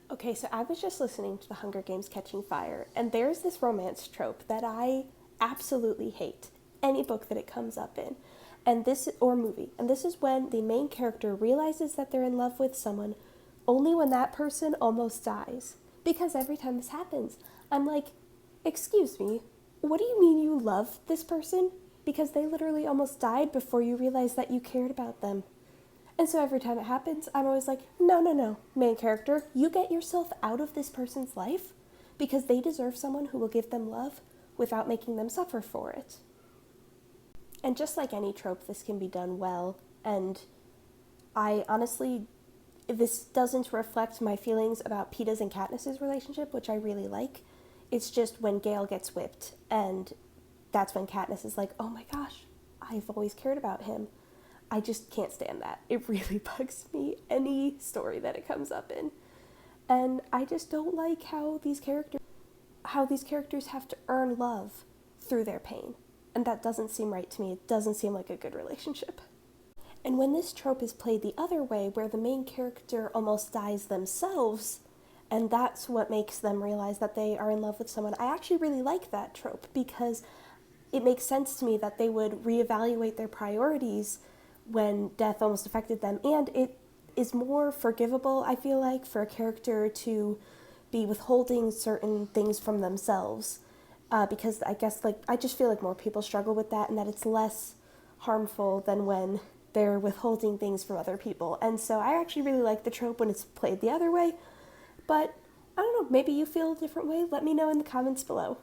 Okay, so I was just listening to The Hunger Games Catching Fire, and there's this romance trope that I absolutely hate. Any book that it comes up in. Or movie. And this is when the main character realizes that they're in love with someone only when that person almost dies. Because every time this happens, I'm like, excuse me, what do you mean you love this person? Because they literally almost died before you realized that you cared about them. And so every time it happens, I'm always like, no, no, no, main character, you get yourself out of this person's life because they deserve someone who will give them love without making them suffer for it. And just like any trope, this can be done well. And I honestly, this doesn't reflect my feelings about Peeta's and Katniss's relationship, which I really like. It's just when Gale gets whipped, and that's when Katniss is like, oh my gosh, I've always cared about him. I just can't stand that. It really bugs me, any story that it comes up in. And I just don't like how these characters have to earn love through their pain. And that doesn't seem right to me. It doesn't seem like a good relationship. And when this trope is played the other way, where the main character almost dies themselves, and that's what makes them realize that they are in love with someone, I actually really like that trope because it makes sense to me that they would reevaluate their priorities when death almost affected them, and it is more forgivable, I feel like, for a character to be withholding certain things from themselves, because I just feel like more people struggle with that, and that it's less harmful than when they're withholding things from other people. And so I actually really like the trope when it's played the other way, but I don't know, maybe you feel a different way. Let me know in the comments below.